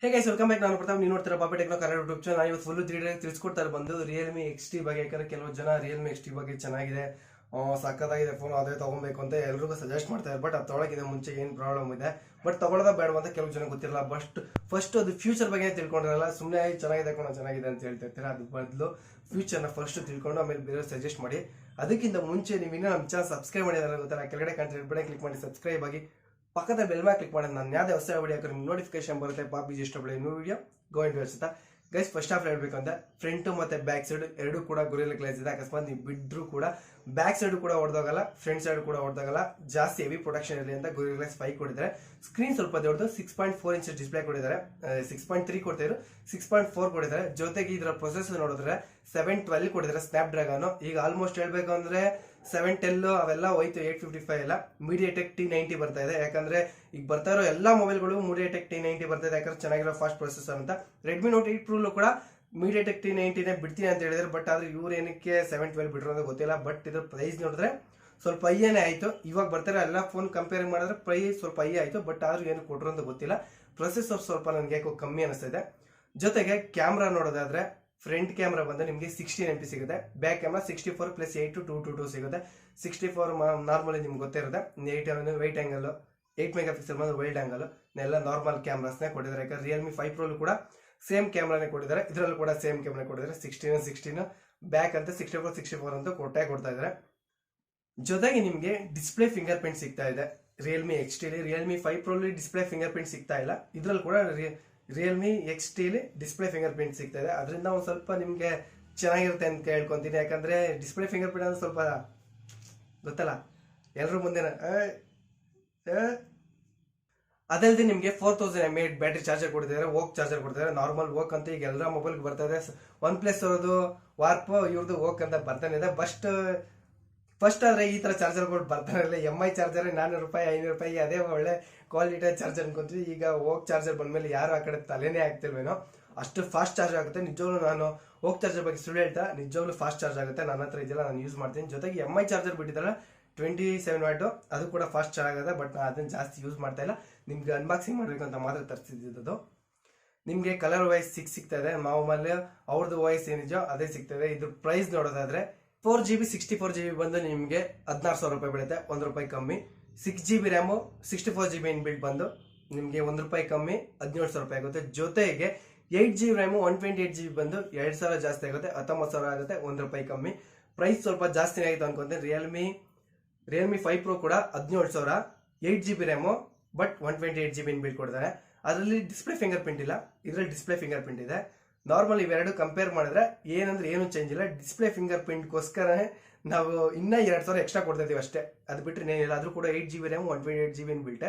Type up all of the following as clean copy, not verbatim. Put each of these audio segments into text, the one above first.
Hey guys welcome back. ನಾನು ಪ್ರತಾಪ್, ನೀವು ನೋಡ್ತೀರಾ ಪಾಪಿ ಟೆಕ್ನೋ ಕನ್ನಡ ಯೂಟ್ಯೂಬ್ ಚಾನಲ್. ಇವತ್ತು ಫುಲ್ 3D ತಿಳಿಸ್ಕೊಡ್ತಾರೆ ಬಂದು ರಿಯಲ್ಮಿ XT ಬಗ್ಗೆ. ಯಾಕಂದ್ರೆ ಕೆಲವು ಜನ ರಿಯಲ್ಮಿ XT ಬಗ್ಗೆ ಚೆನ್ನಾಗಿದೆ, ಸಕ್ಕತ್ತಾಗಿದೆ ಫೋನ್, ಅದೇ ತಗೊಬೇಕು ಅಂತ ಎಲ್ರಿಗೂ ಸಜೆಸ್ಟ್ ಮಾಡ್ತಾರೆ. ಬಟ್ ಅದು ತೊಗೊಳಕ್ಕಿಂತ ಮುಂಚೆ ಏನು ಪ್ರಾಬ್ಲಮ್ ಇದೆ, ಬಟ್ ತಗೊಳ್ಳೋದ ಬೇಡ ಅಂತ ಕೆಲವು ಜನ ಗೊತ್ತಿರಲ್ಲ. ಫಸ್ಟ್ ಅದು ಫ್ಯೂಚರ್ ಬಗ್ಗೆ ತಿಳ್ಕೊಂಡಿರಲ್ಲ. ಸುಮ್ಮನೆ ಚೆನ್ನಾಗಿದೆ ಚೆನ್ನಾಗಿದೆ ಅಂತ ಹೇಳ್ತಾ ಇರ್ತೀರಾ. ಅದ್ರ ಬದಲು ಫ್ಯೂಚರ್ನ ಫಸ್ಟ್ ತಿಳ್ಕೊಂಡು ಆಮೇಲೆ ಬೇರೆ ಸಜೆಸ್ಟ್ ಮಾಡಿ. ಅದಕ್ಕಿಂತ ಮುಂಚೆ ನೀವು ಇನ್ನೂ ನಮ್ಮ ಚಾನಲ್ ಸಬ್ಸ್ಕ್ರೈಬ್ ಮಾಡಿದ್ರೆ ಗೊತ್ತಲ್ಲ, ಕೆಳಗಡೆ ಕಾಣ್ತಿರೋ ಬಟನ್ ಕ್ಲಿಕ್ ಮಾಡಿ ಸಬ್ಸ್ಕ್ರೈಬ್ ಆಗಿ, ಪಕ್ಕದ ಬೆಲ್ ಮೇಲೆ ಕ್ಲಿಕ್ ಮಾಡಿ. ನಾನು ಯಾವುದೇ ಹೊಸ ವಿಡಿಯೋ ಹಾಕಿದ್ರೆ ನೋಟಿಫಿಕೇಶನ್ ಬರುತ್ತೆ. ಪಾಪಿ ಇಷ್ಟ ಪಡೆ ನ್ಯೂ ವಿಡಿಯೋ ಗೋಯಿಂಗ್ ಟು ಅನ್ಸುತ್ತಾ ಗೈಸ್. ಫಸ್ಟ್ ಆಫ್ ಹೇಳ್ಬೇಕು ಅಂತ ಫ್ರಂಟ್ ಮತ್ತೆ ಬ್ಯಾಕ್ ಸೈಡ್ ಎರಡೂ ಕೂಡ ಗುರಿಯಲ್ಲಿ ಗ್ಲಾಸ್ ಇದೆ. ಅಕಸ್ಮಾತ್ ನೀವು ಬಿದ್ದರೂ ಕೂಡ ಬ್ಯಾಕ್ ಸೈಡ್ ಕೂಡ ಹೊಡೆದೋಗಲ್ಲ, ಫ್ರಂಟ್ ಸೈಡ್ ಕೂಡ ಹೊಡೆದೋಗಲ್ಲ. ಜಾಸ್ತಿ ಹೆವಿ ಪ್ರೊಟೆಕ್ಷನ್ ಇರಲಿ ಅಂತ ಗುರಿ ಗ್ಲಾಸ್ 5 ಕೊಟ್ಟಿದ್ದಾರೆ. ಸ್ಕ್ರೀನ್ ಸ್ವಲ್ಪ ದೊಡ್ಡದು, 6.4 ಇಂಚ್ ಡಿಸ್ಪ್ಲೇ ಕೊಟ್ಟಿದ್ದಾರೆ. 6.3 ಕೊಡ್ತಿದ್ರು, 6.4 ಕೊಟ್ಟಿದ್ದಾರೆ. ಜೊತೆಗೆ ಇದರ ಪ್ರೊಸೆಸರ್ ನೋಡಿದ್ರೆ 712 ಕೊಟ್ಟಿದ್ದಾರೆ ಸ್ನ್ಯಾಪ್ ಡ್ರ್ಯಾಗನ್. ಈಗ ಆಲ್ಮೋಸ್ಟ್ ಹೇಳ್ಬೇಕು ಅಂದ್ರೆ 710 ಅವೆಲ್ಲ ಹೋಯ್ತು, 855 ಎಲ್ಲ MediaTek T90 ಬರ್ತಾ ಇದೆ. ಯಾಕಂದ್ರೆ ಈಗ ಬರ್ತಾ ಇರೋ ಎಲ್ಲಾ ಮೊಬೈಲ್ಗಳು MediaTek T90 ಬರ್ತಾ ಇದೆ, ಯಾಕಂದ್ರೆ ಚೆನ್ನಾಗಿರೋ ಫಾಸ್ಟ್ ಪ್ರೊಸೆಸರ್ ಅಂತ. Redmi Note 8 Pro ಕೂಡ MediaTek T90 ಬಿಡ್ತೀನಿ ಅಂತ ಹೇಳಿದ್ರೆ, ಬಟ್ ಆದ್ರೆ ಇವ್ರು ಏನಕ್ಕೆ 712 ಬಿಟ್ರು ಅಂತ ಗೊತ್ತಿಲ್ಲ. ಬಟ್ ಇದ್ರ ಪ್ರೈಸ್ ನೋಡಿದ್ರೆ ಸ್ವಲ್ಪ ಹೈಯೇ ಆಯ್ತು. ಇವಾಗ ಬರ್ತಾರೆ ಎಲ್ಲ ಫೋನ್ ಕಂಪೇರ್ ಮಾಡಿದ್ರೆ ಪ್ರೈಸ್ ಸ್ವಲ್ಪ ಹೈ ಆಯ್ತು, ಬಟ್ ಆದ್ರೂ ಏನು ಕೊಟ್ರು ಅಂತ ಗೊತ್ತಿಲ್ಲ. ಪ್ರೊಸೆಸರ್ ಸ್ವಲ್ಪ ನನಗೆ ಯಾಕೋ ಕಮ್ಮಿ ಅನಿಸ್ತಾ ಇದೆ. ಜೊತೆಗೆ ಕ್ಯಾಮ್ರಾ ನೋಡೋದಾದ್ರೆ ಫ್ರಂಟ್ ಕ್ಯಾಮ್ರಾ ಬಂದು ನಿಮಗೆ 16 MP ಸಿಗುತ್ತೆ. ಬ್ಯಾಕ್ ಕ್ಯಾಮ್ರಾ 64 + 8 222 ಸಿಗುತ್ತೆ. 64 ನಾರ್ಮಲಿ ನಿಮ್ಗೆ ಗೊತ್ತಿರುತ್ತೆ. 8 ವೈಟ್ ಆಂಗಲ್, 8 ಮೆಗಾ ಪಿಕ್ಸೆಲ್ ಬಂದು ವೈಡ್ ಆಂಗಲ್ ಎಲ್ಲ ನಾರ್ಮಲ್ ಕ್ಯಾಮ್ರಾಸ್ನೇ ಕೊಟ್ಟಿದ್ದಾರೆ. ಯಾಕಂದ್ರೆ Realme 5 Pro ಕೂಡ ಸೇಮ್ ಕ್ಯಾಮ್ರಾನೇ ಕೊಟ್ಟಿದ್ದಾರೆ, ಇದರಲ್ಲೂ ಕೂಡ ಸೇಮ್ ಕ್ಯಾಮ್ರಾ ಕೊಟ್ಟಿದ್ದಾರೆ. 16 ಬ್ಯಾಕ್ ಅಂತ 64 ಅಂತ ಕೊಡ್ತಾ ಇದ್ದಾರೆ. ಜೊತೆಗೆ ನಿಮಗೆ ಡಿಸ್ಪ್ಲೇ ಫಿಂಗರ್ ಪ್ರಿಂಟ್ ಸಿಗ್ತಾ ಇದೆ Realme XT ಲಿ. Realme 5 Pro display finger print ಸಿಗ್ತಾ ಇಲ್ಲ, ಇದರಲ್ಲಿ ಕೂಡ Realme XT ಲಿ ಡಿಸ್ಪ್ಲೇ ಫಿಂಗರ್ ಪ್ರಿಂಟ್ ಸಿಗ್ತಾ ಇದೆ. ಅದರಿಂದ ಒಂದು ಸ್ವಲ್ಪ ನಿಮಗೆ ಚೆನ್ನಾಗಿರುತ್ತೆ ಅಂತ ಹೇಳ್ಕೊಂತೀನಿ. ಯಾಕಂದ್ರೆ ಡಿಸ್ಪ್ಲೇ ಫಿಂಗರ್ ಪ್ರಿಂಟ್ ಅಂದ್ರೆ ಸ್ವಲ್ಪ ಗೊತ್ತಲ್ಲ ಎಲ್ಲರೂ ಮುಂದೆ. ಅದಲ್ಲದೆ ನಿಮಗೆ 4000 mAh ಬ್ಯಾಟ್ರಿ ಚಾರ್ಜರ್ ಕೊಡ್ತಿದ್ದಾರೆ, ವೋಕ್ ಚಾರ್ಜರ್ ಕೊಡ್ತಿದ್ದಾರೆ. ನಾರ್ಮಲ್ ವೋಕ್ ಅಂತ ಈಗ ಎಲ್ಲ ಮೊಬೈಲ್ಗೆ ಬರ್ತಾ ಇದೆ. OnePlus ಅವ್ರದ್ದು ವಾರ್ಪ್, ಇವ್ರದ್ದು ವೋಕ್ ಅಂತ ಬರ್ತಾನೆ ಇದೆ. ಫಸ್ಟ್ ಆದ್ರೆ ಈ ತರ ಚಾರ್ಜರ್ಗಳು ಬರ್ತಾನೆ ಇಲ್ಲ. MI ಚಾರ್ಜರ್ ₹400 ₹500 ಅದೇ ಒಳ್ಳೆ ಕ್ವಾಲಿಟಿ ಚಾರ್ಜರ್ ಅನ್ಕೊಂತೀವಿ. ಈಗ ವೋಕ್ ಚಾರ್ಜರ್ ಬಂದ್ಮೇಲೆ ಯಾರು ಆ ಕಡೆ ತಲೆನೇ ಆಗ್ತಿಲ್ವೇನೋ, ಅಷ್ಟು ಫಾಸ್ಟ್ ಚಾರ್ಜ್ ಆಗುತ್ತೆ. ನಿಜವಾಗ್ಲೂ ನಾನು ವೋಕ್ ಚಾರ್ಜರ್ ಬಗ್ಗೆ ಸುಳ್ಳು ಹೇಳ್ತಾ, ನಿಜವಾಗ್ಲೂ ಫಾಸ್ಟ್ ಚಾರ್ಜ್ ಆಗುತ್ತೆ. ನನ್ನ ಹತ್ರ ಇದೆಲ್ಲ ನಾನು ಯೂಸ್ ಮಾಡ್ತೀನಿ. ಜೊತೆಗೆ MI ಚಾರ್ಜರ್ ಬಿಟ್ಟಿದ್ದಾರೆ 27 ವಾಟ್, ಅದು ಕೂಡ ಫಾಸ್ಟ್ ಚಾರ್ಜ್ ಆಗುತ್ತೆ. ಬಟ್ ನಾನು ಅದನ್ನ ಜಾಸ್ತಿ ಯೂಸ್ ಮಾಡ್ತಾ ಇಲ್ಲ. ನಿಮ್ಗೆ ಅನ್ಬಾಕ್ಸಿಂಗ್ ಮಾಡ್ಬೇಕು ಅಂತ ಮಾತ್ರ ತರಿಸಿದ್ದು. ನಿಮ್ಗೆ ಕಲರ್ ವಾಯ್ಸ್ ಸಿಗ್ತಾ ಇದೆ. ಮಾಮೂಲಿ ಅವ್ರದ್ದು ವಾಯ್ಸ್ ಏನಿದೆಯೋ ಅದೇ ಸಿಗ್ತದೆ. ಇದ್ರ ಪ್ರೈಸ್ ನೋಡೋದಾದ್ರೆ 4GB 64GB ಬಂದು ನಿಮಗೆ 16,000 ರೂಪಾಯಿ ಬೀಳುತ್ತೆ, ₹1 ಕಮ್ಮಿ. 6GB ರ್ಯಾಮು 64GB ಇನ್ಬಿಲ್ಟ್ ಬಂದು ನಿಮಗೆ ₹1 ಕಮ್ಮಿ, 17,000 ರೂಪಾಯಿ ಆಗುತ್ತೆ. ಜೊತೆಗೆ 8GB ರ್ಯಾಮು 128GB ಬಂದು 2,000 ಜಾಸ್ತಿ ಆಗುತ್ತೆ, 19,000 ಆಗುತ್ತೆ, ₹1 ಕಮ್ಮಿ. ಪ್ರೈಸ್ ಸ್ವಲ್ಪ ಜಾಸ್ತಿನೇ ಆಯಿತು ಅನ್ಕೊಂತೀನಿ. ರಿಯಲ್ಮಿ 5 Pro ಕೂಡ 17,000, 8GB RAM but 128GB inbuilt ಕೊಡ್ತಾರೆ. ಅದರಲ್ಲಿ ಡಿಸ್ಪ್ಲೇ ಫಿಂಗರ್ ಪ್ರಿಂಟ್ ಇಲ್ಲ, ಇದರಲ್ಲಿ ಡಿಸ್ಪ್ಲೇ ಫಿಂಗರ್ ಪ್ರಿಂಟ್ ಇದೆ. ನಾರ್ಮಲ್ ಇವೆರಡು ಕಂಪೇರ್ ಮಾಡಿದ್ರೆ ಏನಂದ್ರೆ ಏನು ಚೇಂಜ್ ಇಲ್ಲ. ಡಿಸ್ಪ್ಲೇ ಫಿಂಗರ್ ಪ್ರಿಂಟ್ಗೋಸ್ಕರ ನಾವು ಇನ್ನೂ 2,000 ಎಕ್ಸ್ಟ್ರಾ ಕೊಡ್ತಾ ಇದೀವಿ ಅಷ್ಟೇ, ಅದು ಬಿಟ್ಟರೆ ಏನಿಲ್ಲ. ಆದ್ರೂ ಕೂಡ 8GB ರ್ಯಾಮ್ 128GB ಇನ್ಬಿಲ್ಟ್.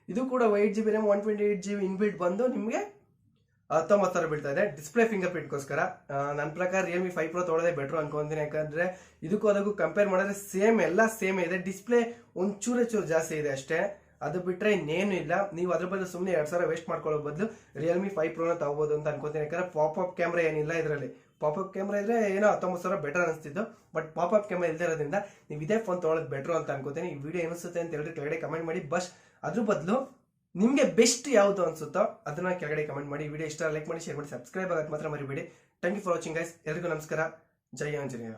ಇದು ಕೂಡ 8GB ರ್ಯಾಮ್ 128GB ಇನ್ಬಿಲ್ಟ್ ಬಂದು ನಿಮಗೆ 19,000 ಬೀಳ್ತಾ ಇದೆ ಡಿಸ್ಪ್ಲೇ ಫಿಂಗರ್ ಪ್ರಿಂಟ್ಗೋಸ್ಕರ. ನನ್ನ ಪ್ರಕಾರ Realme 5 Pro ತೊಗೊಳ್ಳೋದೇ ಬೆಟ್ರು ಅನ್ಕೊಂತೀನಿ. ಯಾಕಂದ್ರೆ ಇದಕ್ಕೂ ಅದಕ್ಕೂ ಕಂಪೇರ್ ಮಾಡಿದ್ರೆ ಎಲ್ಲ ಸೇಮ್ ಇದೆ. ಡಿಸ್ಪ್ಲೇ ಒಂಚೂರು ಜಾಸ್ತಿ ಇದೆ ಅಷ್ಟೇ, ಅದು ಬಿಟ್ರೆ ಇನ್ನೇನು ಇಲ್ಲ. ನೀವು ಅದ್ರ ಬದಲು ಸುಮ್ಮನೆ 2,000 ವೇಸ್ಟ್ ಮಾಡ್ಕೊಳ್ಳೋ ಬದಲು Realme 5 Pro ತಗೋಬಹುದು ಅಂತ ಅನ್ಕೋತೀನಿ. ಯಾಕಂದ್ರೆ ಪಾಪ್ ಕ್ಯಾಮ್ರಾ ಏನಿಲ್ಲ ಇದರಲ್ಲಿ. ಪಾಪ್ ಕ್ಯಾಮ್ರಾ ಇದ್ರೆ ಏನೋ 19,000 ಬೆಟರ್ ಅನಿಸ್ತಿದ್ದು, ಬಟ್ ಪಾಪ್ ಕ್ಯಾಮ್ರಾ ಇಲ್ಲದೆ ಇರೋದ್ರಿಂದ ನೀವು ಇದೇ ಫೋನ್ ತೊಗೊಳ್ಳೋದು ಬೆಟ್ರು ಅಂತ ಅನ್ಕೋತೀನಿ. ಈ ವಿಡಿಯೋ ಏನಿಸುತ್ತೆ ಅಂತ ಹೇಳಿದ್ರೆ ಕೆಳಗಡೆ ಕಮೆಂಟ್ ಮಾಡಿ. ಅದ್ರ ಬದಲು ನಿಮಗೆ ಬೆಸ್ಟ್ ಯಾವುದು ಅನ್ಸುತ್ತೋ ಅದನ್ನ ಕೆಳಗಡೆ ಕಮೆಂಟ್ ಮಾಡಿ. ವಿಡಿಯೋ ಇಷ್ಟ ಲೈಕ್ ಮಾಡಿ, ಶೇರ್ ಮಾಡಿ, ಸಬ್ಸ್ಕ್ರೈಬ್ ಆಗೋದು ಮಾತ್ರ ಮರಿಬೇಡಿ. Thank you for watching guys. ಎಲ್ಲರಿಗೂ ನಮಸ್ಕಾರ. ಜೈ ಆಂಜನೇಯ.